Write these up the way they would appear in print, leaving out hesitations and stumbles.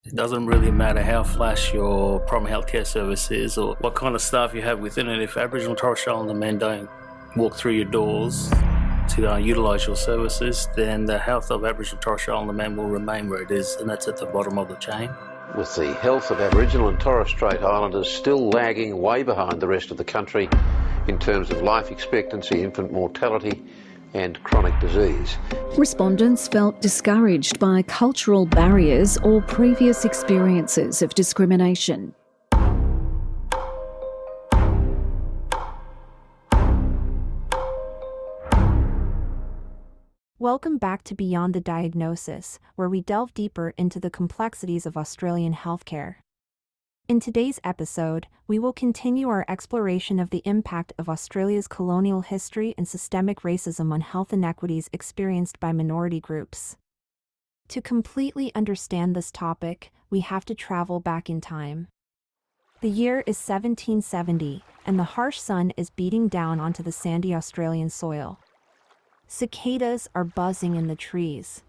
It doesn't really matter how flash your primary healthcare service is or what kind of staff you have within it. If Aboriginal and Torres Strait Islander men don't walk through your doors to utilise your services, then the health of Aboriginal and Torres Strait Islander men will remain where it is, and that's at the bottom of the chain. With the health of Aboriginal and Torres Strait Islanders still lagging way behind the rest of the country in terms of life expectancy, infant mortality and chronic disease. Respondents felt discouraged by cultural barriers or previous experiences of discrimination. Welcome back to Beyond the Diagnosis, where we delve deeper into the complexities of Australian healthcare. In today's episode, we will continue our exploration of the impact of Australia's colonial history and systemic racism on health inequities experienced by minority groups. To completely understand this topic, we have to travel back in time. The year is 1770, and the harsh sun is beating down onto the sandy Australian soil. Cicadas are buzzing in the trees.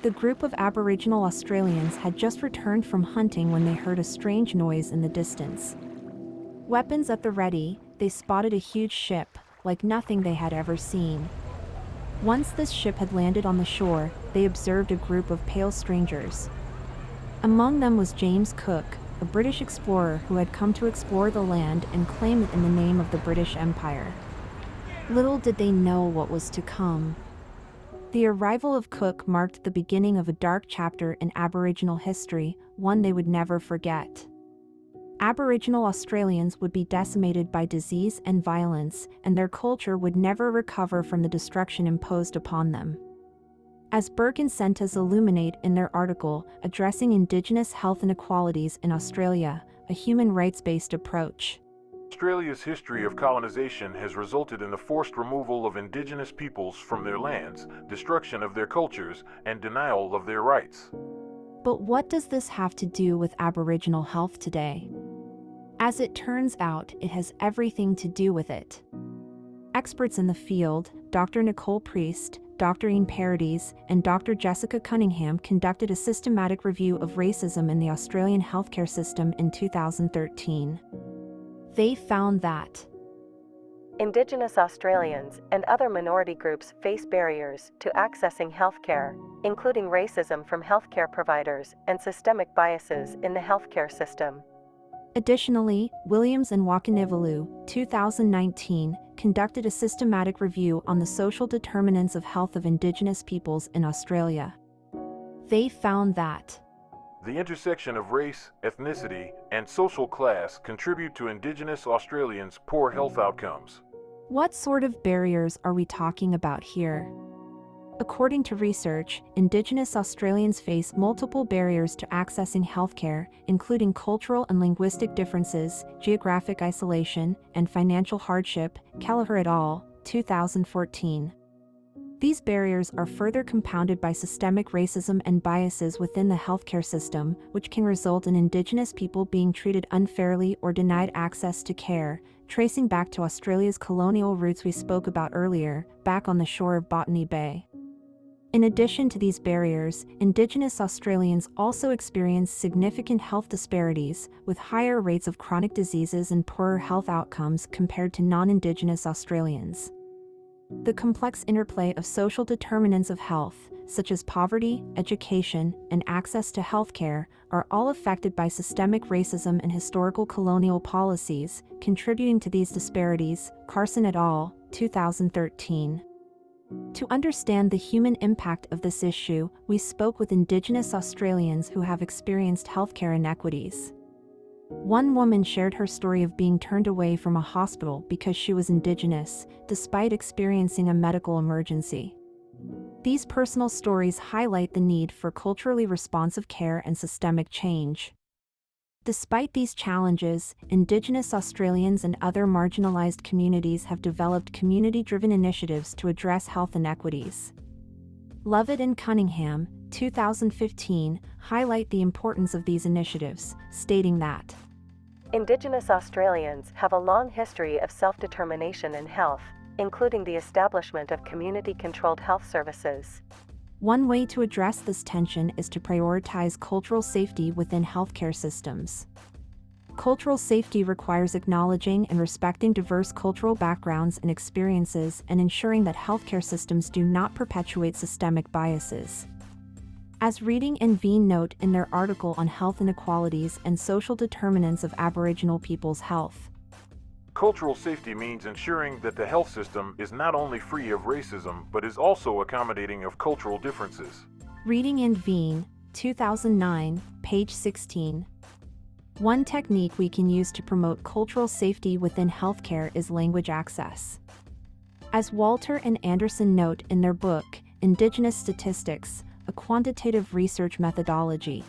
The group of Aboriginal Australians had just returned from hunting when they heard a strange noise in the distance. Weapons at the ready, they spotted a huge ship, like nothing they had ever seen. Once this ship had landed on the shore, they observed a group of pale strangers. Among them was James Cook, a British explorer who had come to explore the land and claim it in the name of the British Empire. Little did they know what was to come. The arrival of Cook marked the beginning of a dark chapter in Aboriginal history, one they would never forget. Aboriginal Australians would be decimated by disease and violence, and their culture would never recover from the destruction imposed upon them. As Bourke and Sentas illuminate in their article, Addressing Indigenous Health Inequalities in Australia, a human rights-based approach. Australia's history of colonization has resulted in the forced removal of Indigenous peoples from their lands, destruction of their cultures, and denial of their rights. But what does this have to do with Aboriginal health today? As it turns out, it has everything to do with it. Experts in the field, Dr. Nicole Priest, Dr. Ian Paradis, and Dr. Jessica Cunningham conducted a systematic review of racism in the Australian healthcare system in 2013. They found that Indigenous Australians and other minority groups face barriers to accessing healthcare, including racism from healthcare providers and systemic biases in the healthcare system. Additionally, Williams and Wakanivalu, 2019, conducted a systematic review on the social determinants of health of Indigenous peoples in Australia. They found that the intersection of race, ethnicity, and social class contribute to Indigenous Australians' poor health outcomes. What sort of barriers are we talking about here? According to research, Indigenous Australians face multiple barriers to accessing healthcare, including cultural and linguistic differences, geographic isolation, and financial hardship, Kelleher et al., 2014. These barriers are further compounded by systemic racism and biases within the healthcare system, which can result in Indigenous people being treated unfairly or denied access to care, tracing back to Australia's colonial roots we spoke about earlier, back on the shore of Botany Bay. In addition to these barriers, Indigenous Australians also experience significant health disparities, with higher rates of chronic diseases and poorer health outcomes compared to non-Indigenous Australians. The complex interplay of social determinants of health, such as poverty, education, and access to healthcare, are all affected by systemic racism and historical colonial policies, contributing to these disparities, Carson et al., 2013. To understand the human impact of this issue, we spoke with Indigenous Australians who have experienced healthcare inequities. One woman shared her story of being turned away from a hospital because she was Indigenous, despite experiencing a medical emergency. These personal stories highlight the need for culturally responsive care and systemic change. Despite these challenges, Indigenous Australians and other marginalized communities have developed community-driven initiatives to address health inequities. Lovett and Cunningham, 2015, highlight the importance of these initiatives, stating that Indigenous Australians have a long history of self-determination in health, including the establishment of community-controlled health services. One way to address this tension is to prioritize cultural safety within healthcare systems. Cultural safety requires acknowledging and respecting diverse cultural backgrounds and experiences and ensuring that healthcare systems do not perpetuate systemic biases. As Reading and Veen note in their article on health inequalities and social determinants of Aboriginal people's health, cultural safety means ensuring that the health system is not only free of racism, but is also accommodating of cultural differences. Reading and Veen, 2009, page 16. One technique we can use to promote cultural safety within healthcare is language access. As Walter and Anderson note in their book, Indigenous Statistics, a quantitative research methodology,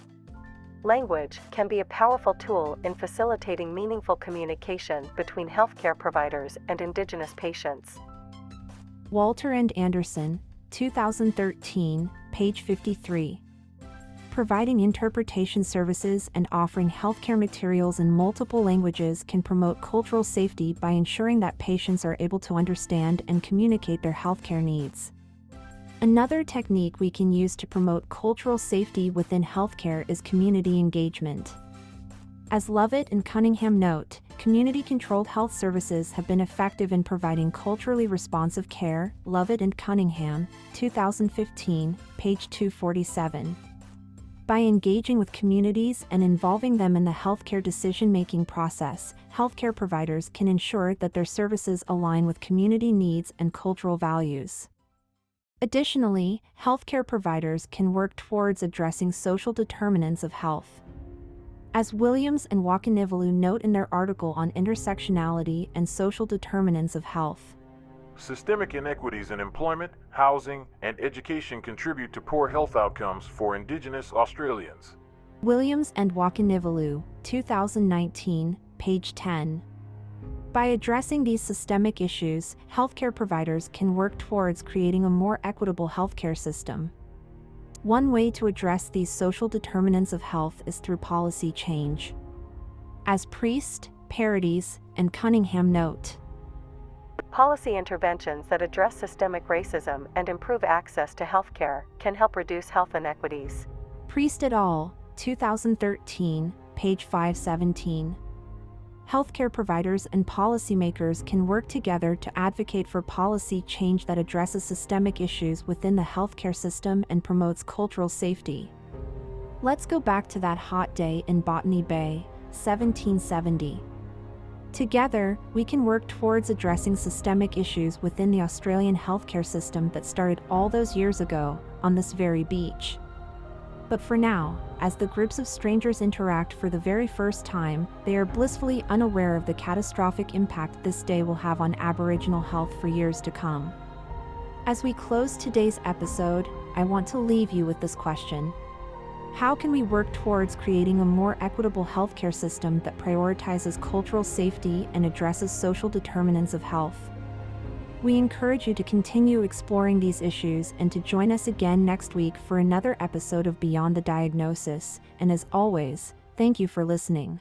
Language can be a powerful tool in facilitating meaningful communication between healthcare providers and Indigenous patients. Walter and Anderson, 2013, page 53. Providing interpretation services and offering healthcare materials in multiple languages can promote cultural safety by ensuring that patients are able to understand and communicate their healthcare needs. Another technique we can use to promote cultural safety within healthcare is community engagement. As Lovett and Cunningham note, community-controlled health services have been effective in providing culturally responsive care. Lovett and Cunningham, 2015, page 247. By engaging with communities and involving them in the healthcare decision-making process, healthcare providers can ensure that their services align with community needs and cultural values. Additionally, healthcare providers can work towards addressing social determinants of health. As Williams and Wakanivalu note in their article on intersectionality and social determinants of health, systemic inequities in employment, housing, and education contribute to poor health outcomes for Indigenous Australians. Williams and Wakanivalu, 2019, page 10. By addressing these systemic issues, healthcare providers can work towards creating a more equitable healthcare system. One way to address these social determinants of health is through policy change. As Priest, Parodies, and Cunningham note, policy interventions that address systemic racism and improve access to healthcare can help reduce health inequities. Priest et al., 2013, page 517. Healthcare providers and policymakers can work together to advocate for policy change that addresses systemic issues within the healthcare system and promotes cultural safety. Let's go back to that hot day in Botany Bay, 1770. Together, we can work towards addressing systemic issues within the Australian healthcare system that started all those years ago, on this very beach. But for now, as the groups of strangers interact for the very first time, they are blissfully unaware of the catastrophic impact this day will have on Aboriginal health for years to come. As we close today's episode, I want to leave you with this question. How can we work towards creating a more equitable healthcare system that prioritizes cultural safety and addresses social determinants of health? We encourage you to continue exploring these issues and to join us again next week for another episode of Beyond the Diagnosis. And as always, thank you for listening.